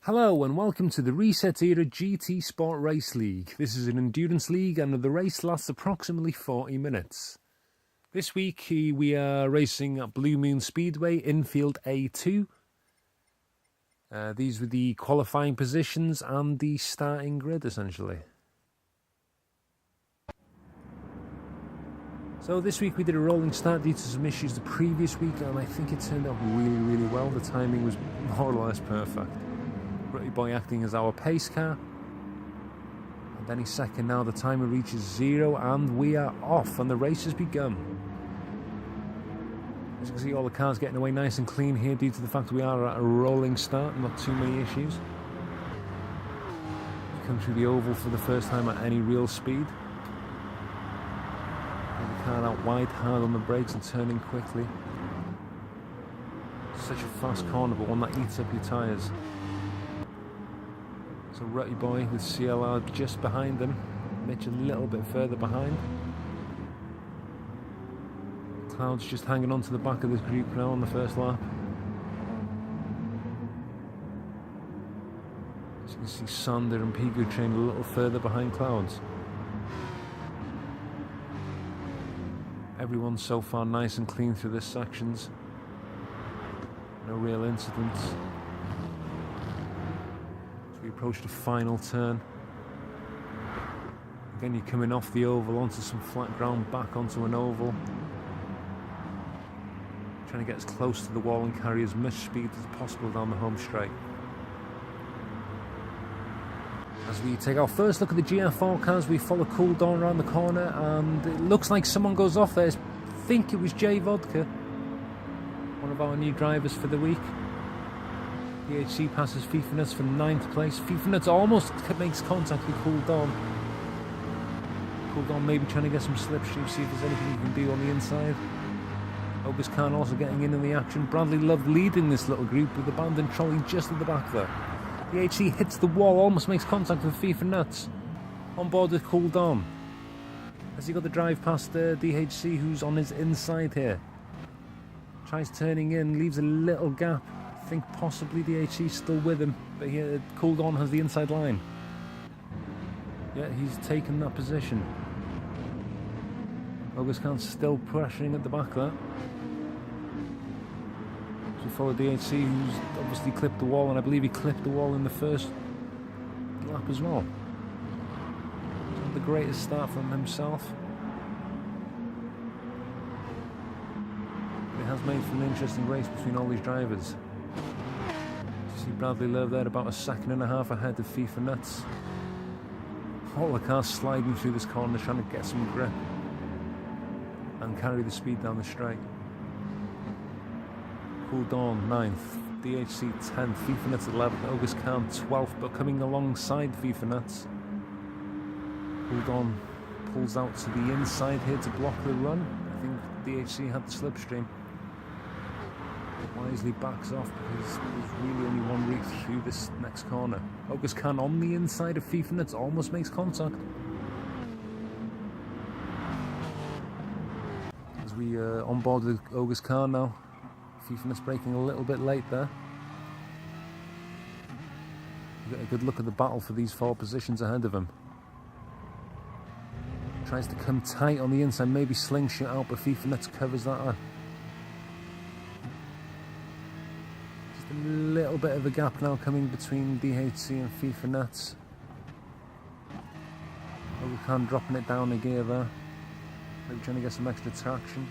Hello and welcome to the Resetera GT Sport Race League. This is an endurance league and the race lasts approximately 40 minutes. This week we are racing at Blue Moon Speedway, infield A2. These were the qualifying positions and the starting grid essentially. So this week we did a rolling start due to some issues the previous week, and I think it turned out really well. The timing was more or less perfect. Rutty Boy acting as our pace car. And any second now the timer reaches 0 and we are off and the race has begun. As you can see, all the cars getting away nice and clean here due to the fact that we are at a rolling start, not too many issues. We come through the oval for the first time at any real speed. The car out wide, hard on the brakes and turning quickly. Such a fast corner, but one that eats up your tyres. So Rutty Boy with CLR just behind them, Mitch a little bit further behind. Cloud's just hanging on to the back of this group now on the first lap. As you can see, Sander and Pigo trained a little further behind Clouds. Everyone's so far nice and clean through this sections. No real incidents. We approach the final turn. Again, you're coming off the oval onto some flat ground, back onto an oval. Trying to get as close to the wall and carry as much speed as possible down the home straight. As we take our first look at the GR4 cars, we follow Cool Dawn around the corner, and it looks like someone goes off there. I think it was Jay Vodka, one of our new drivers for the week. DHC passes FIFA Nuts for 9th place. FIFA Nuts almost makes contact with Cool Dawn. Cool Dawn maybe trying to get some slipstream, see if there's anything he can do on the inside. August Khan also getting in the action. Bradley Love leading this little group with the abandoned trolley just at the back there. DHC hits the wall, almost makes contact with FIFA Nuts. On board with Cool Dawn. Has he got the drive past DHC, who's on his inside here? Tries turning in, leaves a little gap. I think possibly DHC's still with him, but here Cool Dawn has the inside line. Yeah, he's taken that position. August Khan's still pressuring at the back there. So we follow DHC, who's obviously clipped the wall, and I believe he clipped the wall in the first lap as well. So not the greatest start from himself. It has made for an interesting race between all these drivers. You see Bradley Love there about 1.5 seconds ahead of FIFA Nuts. All the cars sliding through this corner trying to get some grip and carry the speed down the straight. Cool Dawn 9th, DHC 10th, FIFA Nuts 11th, August Khan 12th, but coming alongside FIFA Nuts. Cool Dawn pulls out to the inside here to block the run. I think DHC had the slipstream. Wisely backs off because there's really only one route through this next corner. August Khan on the inside of FIFA Nuts almost makes contact. As we on board with August Khan now. FIFA Nuts braking a little bit late there. We get a good look at the battle for these 4 positions ahead of him. Tries to come tight on the inside, maybe slingshot out, but FIFA Nuts covers that up. A little bit of a gap now coming between DHC and FIFA Nuts. August Khan dropping it down a gear there. Maybe trying to get some extra traction.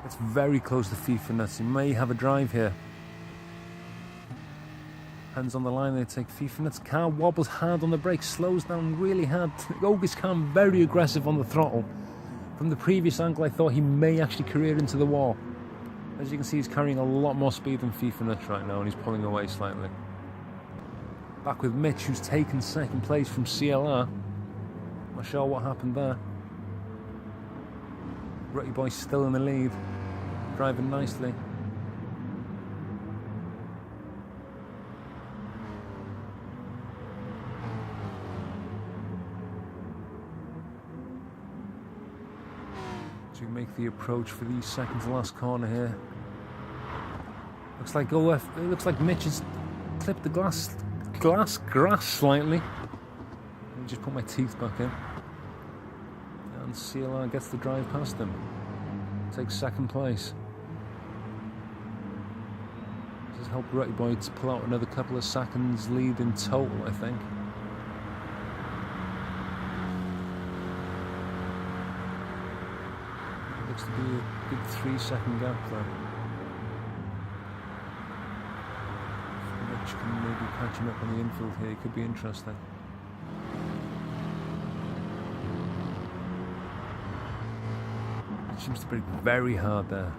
It's very close to FIFA Nuts. He may have a drive here. Hands on the line, they take FIFA Nuts. Car wobbles hard on the brakes, slows down really hard. August Khan very aggressive on the throttle. From the previous angle, I thought he may actually career into the wall. As you can see, he's carrying a lot more speed than FIFA Nuts right now, and he's pulling away slightly. Back with Mitch, who's taken 2nd place from CLR. Not sure what happened there. Rutty Boy still in the lead, driving nicely. To make the approach for the second to last corner here. Looks like Mitch is clipped the grass slightly. Let me just put my teeth back in. And CLR gets the drive past him. Takes second place. This has helped Rutty Boy to pull out another couple of seconds lead in total, I think. Looks to be a good 3-second gap there. Rich can maybe catch him up on the infield here, it could be interesting. It seems to break very hard there.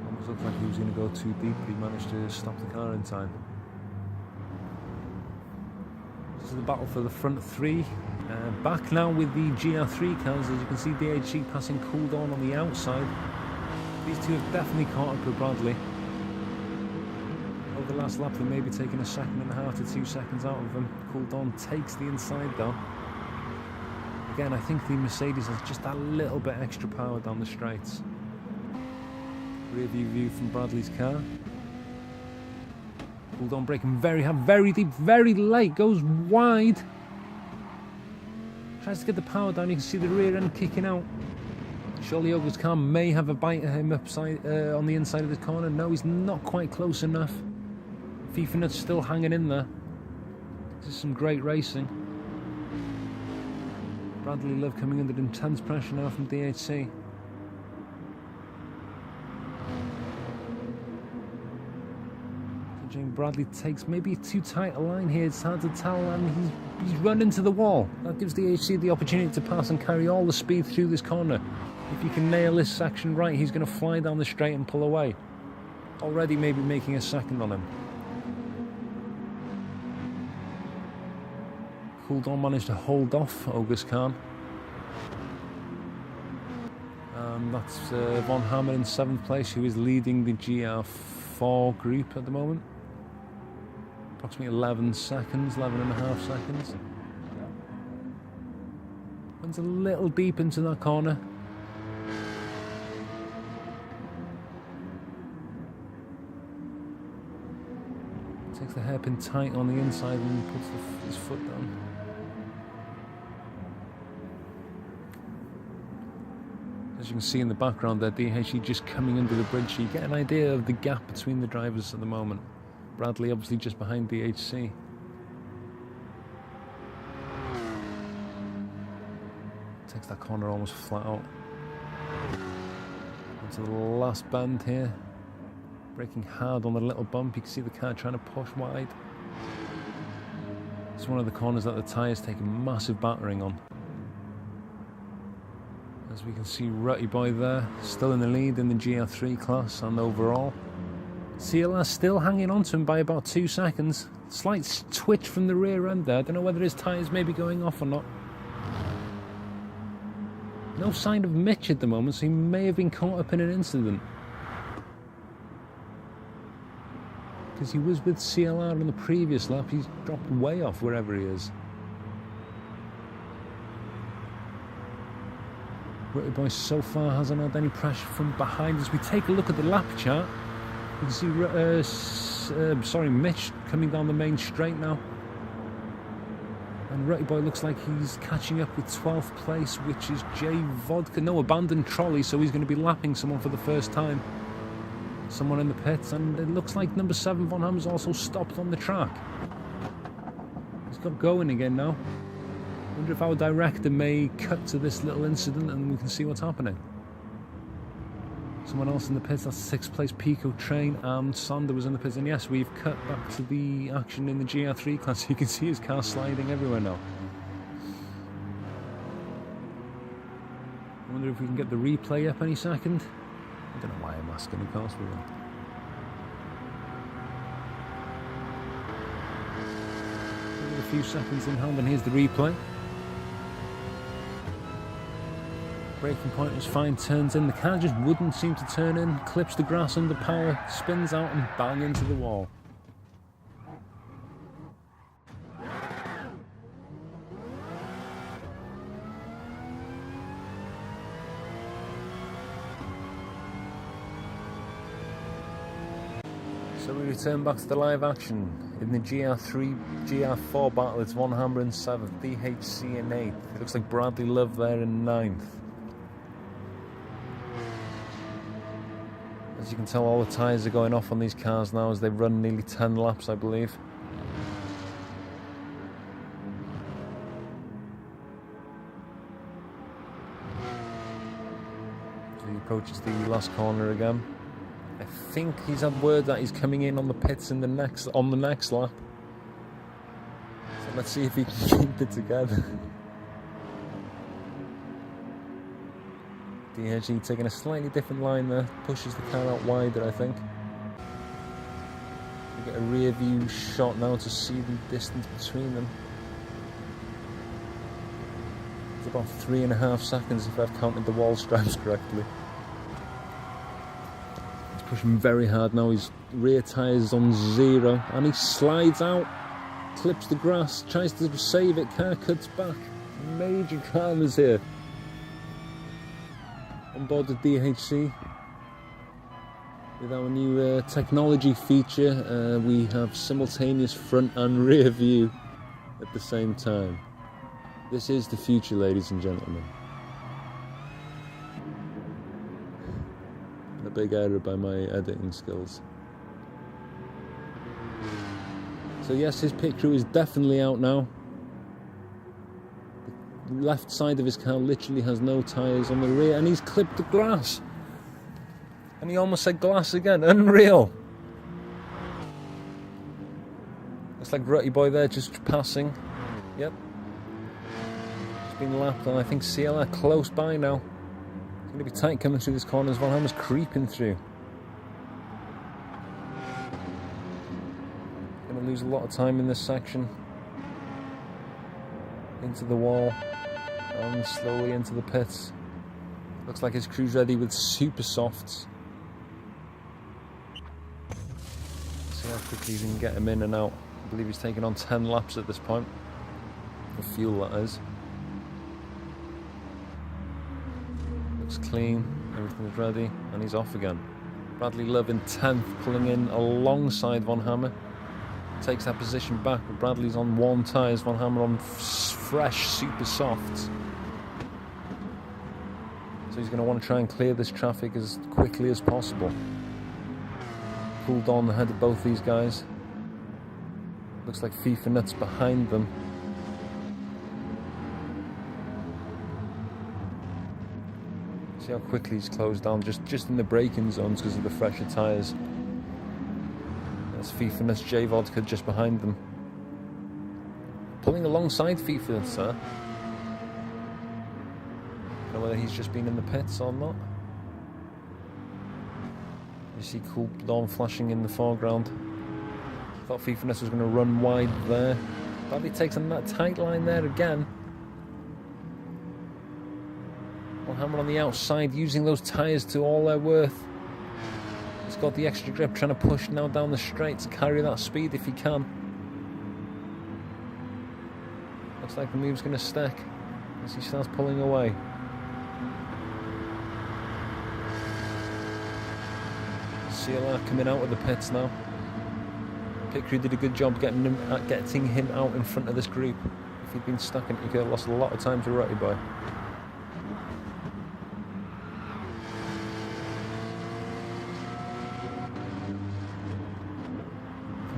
Almost looked like he was going to go too deep, but he managed to stop the car in time. This is the battle for the front three. Back now with the GR3 cars, as you can see DHC passing Cool Dawn on the outside. These two have definitely caught up with Bradley. Over the last lap they may be taking 1.5 to 2 seconds out of them. Cool Dawn takes the inside though. Again, I think the Mercedes has just that little bit extra power down the straights. Rear view from Bradley's car. Cool Dawn braking very hard, very deep, very late, goes wide. Tries to get the power down, you can see the rear end kicking out. Surely Ogre's car may have a bite at him on the inside of the corner. No, he's not quite close enough. FIFA Nut's still hanging in there. This is some great racing. Bradley Love coming under intense pressure now from DHC. Bradley takes maybe too tight a line here, it's hard to tell, and he's run into the wall. That gives DHC the opportunity to pass and carry all the speed through this corner. If he can nail this section right, he's going to fly down the straight and pull away. Already maybe making a second on him. Cool Dawn managed to hold off August Khan. That's Von Hammer in 7th place, who is leading the GR4 group at the moment. Approximately 11 seconds, 11.5 seconds. Runs a little deep into that corner. Takes the hairpin tight on the inside and puts his foot down. As you can see in the background there, DHC just coming under the bridge, so you get an idea of the gap between the drivers at the moment. Bradley obviously just behind DHC. Takes that corner almost flat out. Into the last bend here. Braking hard on the little bump, you can see the car trying to push wide. It's one of the corners that the tyres take a massive battering on. As we can see, Rutty Boy there, still in the lead in the GR3 class and overall. CLR still hanging on to him by about 2 seconds. Slight twitch from the rear end there. I don't know whether his tyres may be going off or not. No sign of Mitch at the moment, so he may have been caught up in an incident. Because he was with CLR on the previous lap, he's dropped way off wherever he is. Rutty Boy so far hasn't had any pressure from behind. As we take a look at the lap chart, you can see Mitch coming down the main straight now. And Rutty Boy looks like he's catching up with 12th place, which is Jay Vodka. No, abandoned trolley, so he's going to be lapping someone for the first time. Someone in the pits, and it looks like number 7 Von Hammer's also stopped on the track. He's got going again now. Wonder if our director may cut to this little incident and we can see what's happening. Someone else in the pits, that's 6th place Pico Train, and Sander was in the pits, and yes, we've cut back to the action in the GR3 class. You can see his car sliding everywhere now. I wonder if we can get the replay up any second. I don't know why I'm asking, of course we will. A few seconds in hand, and here's the replay. Braking point was fine, turns in, the car just wouldn't seem to turn in, clips the grass under power, spins out and bang into the wall. So we return back to the live action. In the GR4 battle, it's Von Hammer in 7th, DHC in 8th. It looks like Bradley Love there in 9th. As you can tell, all the tyres are going off on these cars now as they run nearly 10 laps, I believe. So he approaches the last corner again. I think he's had word that he's coming in on the pits in the next lap. So let's see if he can keep it together. DHC taking a slightly different line there, pushes the car out wider, I think. We get a rear view shot now to see the distance between them. It's about 3.5 seconds if I've counted the wall stripes correctly. Pushing very hard now, his rear tyres on 0 and he slides out, clips the grass, tries to save it, car cuts back. Major dramas here on board the DHC. With our new technology feature, we have simultaneous front and rear view at the same time. This is the future, ladies and gentlemen. A big error by my editing skills. So yes, his pit crew is definitely out now. The left side of his car literally has no tyres on the rear, and he's clipped the grass. And he almost said glass again. Unreal. Looks like Rutty Boy there just passing. Yep. Just been lapped, and I think CLR close by now. It's going to be tight coming through this corner as Von Hammer's creeping through. Going to lose a lot of time in this section. Into the wall and slowly into the pits. Looks like his crew's ready with super softs. See how quickly he can get him in and out. I believe he's taken on 10 laps at this point. For fuel, that is. Clean, everything's ready, and he's off again. Bradley Love in 10th, pulling in alongside Von Hammer. Takes that position back, but Bradley's on warm tyres, Von Hammer on fresh, super softs. So he's going to want to try and clear this traffic as quickly as possible. Pulled on ahead of both these guys. Looks like FIFA Nuts behind them. See how quickly he's closed down, just in the braking zones because of the fresher tyres. There's FIFA Nuts J Vodka just behind them. Pulling alongside FIFA Nuts, sir. I don't know whether he's just been in the pits or not. You see Cool Dawn flashing in the foreground. Thought FIFA Nuts was going to run wide there. Bradley takes on that tight line there again. Hammer on the outside, using those tyres to all their worth. He's got the extra grip, trying to push now down the straight to carry that speed if he can. Looks like the move's going to stick as he starts pulling away. CLR coming out of the pits now. Pit crew did a good job getting him out in front of this group. If he'd been stuck in it, he could have lost a lot of time to Rutty Boy.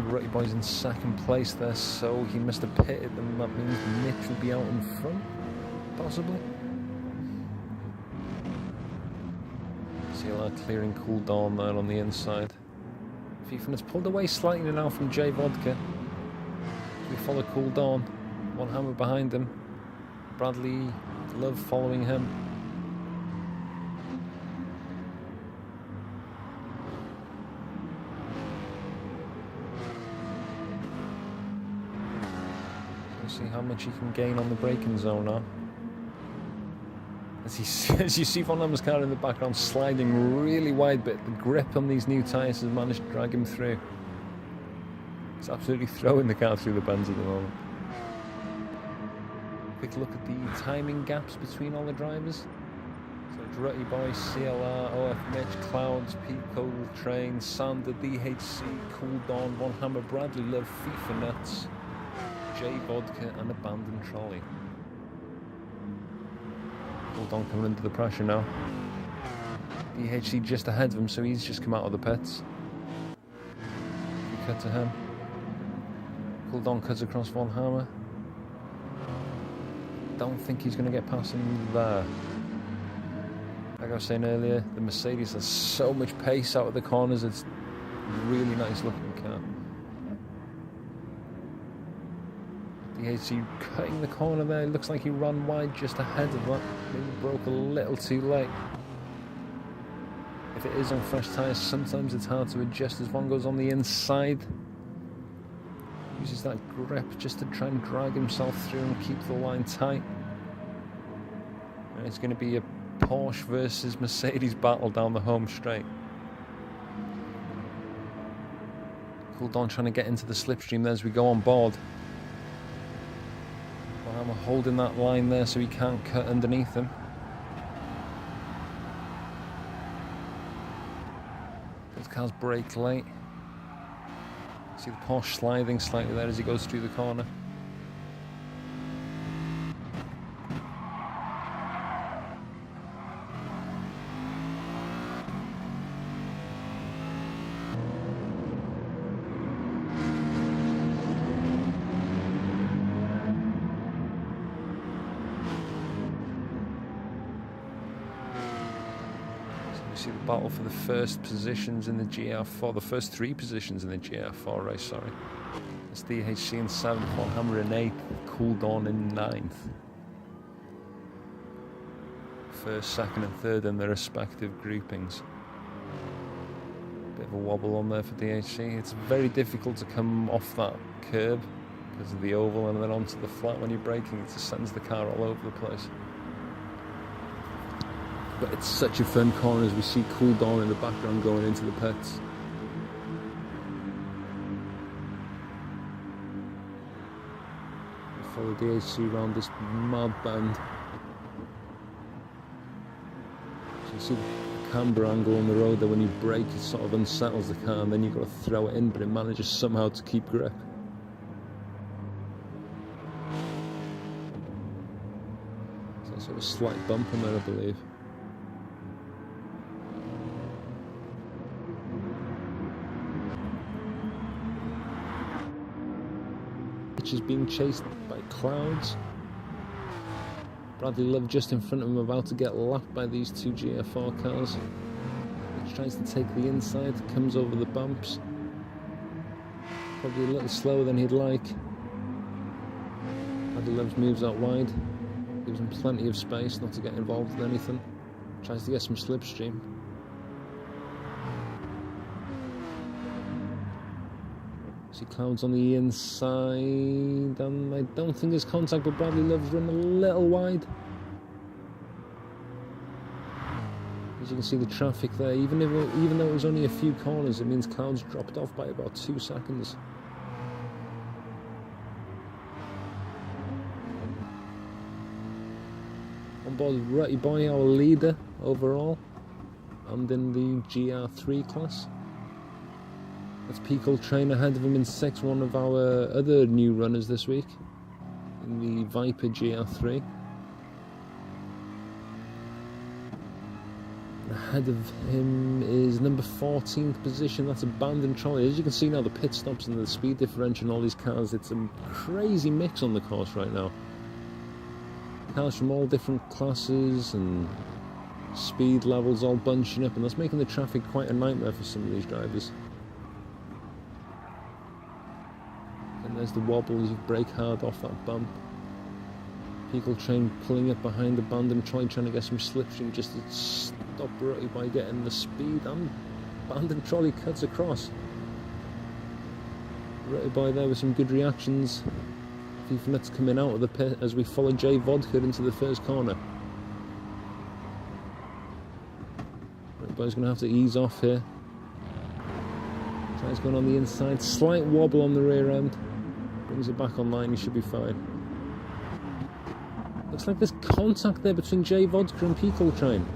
Rutty Boy's in 2nd place there, so he must have pitted them. That means Mitch will be out in front, possibly. CLR clearing Cool Dawn there on the inside. FIFA has pulled away slightly now from J Vodka. We follow Cool Dawn. Von Hammer behind him. Bradley Love following him. See how much he can gain on the braking zone now. As you see Von Hammer's car in the background sliding really wide, but the grip on these new tyres has managed to drag him through. He's absolutely throwing the car through the bends at the moment. Quick look at the timing gaps between all the drivers. So Rutty Boy, CLR, OF Mitch, Clouds, Pico, Train, Sander, DHC, Cool Dawn, One Hammer, Bradley Love, FIFA Nuts, J Vodka, and Abandoned Trolley. Cool Dawn coming under the pressure now. DHC just ahead of him, so he's just come out of the pits. We cut to him. Cool Dawn cuts across One Hammer. Don't think he's going to get past him there. Like I was saying earlier, the Mercedes has so much pace out of the corners. It's a really nice looking car. DHC cutting the corner there. It looks like he ran wide just ahead of that. Maybe broke a little too late. If it is on fresh tyres, sometimes it's hard to adjust as one goes on the inside. Uses that grip just to try and drag himself through and keep the line tight. And it's going to be a Porsche versus Mercedes battle down the home straight. Cool Dawn trying to get into the slipstream there as we go on board. I'm holding that line there so he can't cut underneath him. Both cars brake late. See the Porsche sliding slightly there as he goes through the corner. See the battle for the first positions in the GR4, the first three positions in the GR4 race, sorry. It's DHC in 7th, One Hammer in 8th, Cool Dawn in 9th. First, second and third in their respective groupings. Bit of a wobble on there for DHC. It's very difficult to come off that curb because of the oval and then onto the flat when you're braking. It just sends the car all over the place. But it's such a fun corner as we see Cool Dawn in the background going into the pits. We follow DHC around this mad bend. So you see the camber angle on the road there. When you brake, it sort of unsettles the car and then you've got to throw it in, but it manages somehow to keep grip. So sort of slight bump on there, I believe. Which is being chased by Clouds. Bradley Love just in front of him, about to get lapped by these two GR4 cars. He tries to take the inside, comes over the bumps. Probably a little slower than he'd like. Bradley Love moves out wide, gives him plenty of space not to get involved with anything. Tries to get some slipstream. See Clouds on the inside, and I don't think there's contact, but Bradley Love's run a little wide. As you can see the traffic there, even though it was only a few corners, it means Clouds dropped off by about 2 seconds. On board Rutty Boy, our leader overall, and in the GR3 class. That's Pico Train ahead of him in 6th, one of our other new runners this week, in the Viper GR3. Ahead of him is number 14th position, that's Abandoned Trolley. As you can see now, the pit stops and the speed differential in all these cars, it's a crazy mix on the course right now. Cars from all different classes and speed levels all bunching up, and that's making the traffic quite a nightmare for some of these drivers. And there's the wobble as you brake hard off that bump. Pico Train pulling up behind Abandoned Trolley, trying to get some slipstream just to stop Rutty by getting the speed, and Abandoned Trolley cuts across. Rutty by there with some good reactions. FIFA Nuts coming out of the pit as we follow J Vodka into the first corner. Rutty Boy's going to have to ease off here. Tries going on the inside, slight wobble on the rear end. Brings it back online, he should be fine. Looks like there's contact there between J Vodka and Pico Train.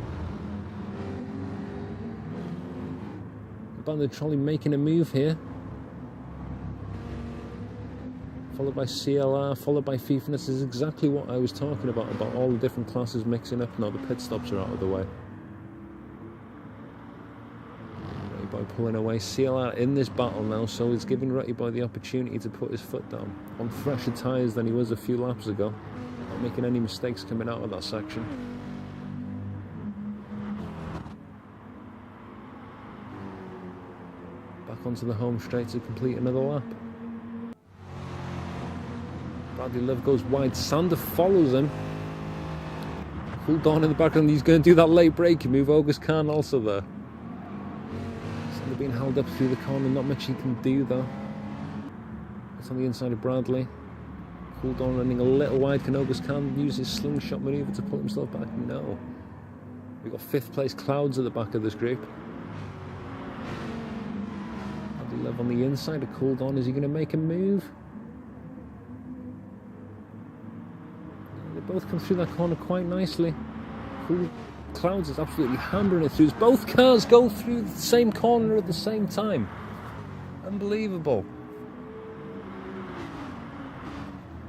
Abandoned trolley making a move here. Followed by CLR, followed by FIFA. This is exactly what I was talking about all the different classes mixing up. Now the pit stops are out of the way. Rutty Boy pulling away. CLR in this battle now, so he's giving Rutty Boy the opportunity to put his foot down on fresher tyres than he was a few laps ago. Not making any mistakes coming out of that section. Back onto the home straight to complete another lap. Bradley Love goes wide. Sander follows him. Cool Dawn in the background. He's going to do that late braking move. August Khan also there. Sander being held up through the corner. Not much he can do though. It's on the inside of Bradley. Cool Dawn running a little wide. Can August Khan use his slingshot manoeuvre to pull himself back? No. We've got 5th place Clouds at the back of this group. Bradley Love on the inside of Cool Dawn. Is he going to make a move? Both come through that corner quite nicely. Cool Clouds is absolutely hammering it through. Both cars go through the same corner at the same time. Unbelievable.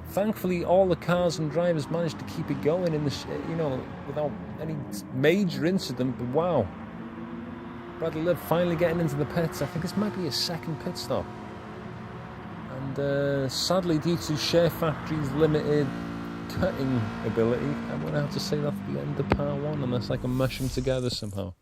Thankfully, all the cars and drivers managed to keep it going in the, without any major incident. But wow, Bradley Love finally getting into the pits. I think this might be his 2nd pit stop. And sadly, due to Sharefactory's limited cutting ability, I'm going to have to say that's the end of part 1 unless I can mash them together somehow.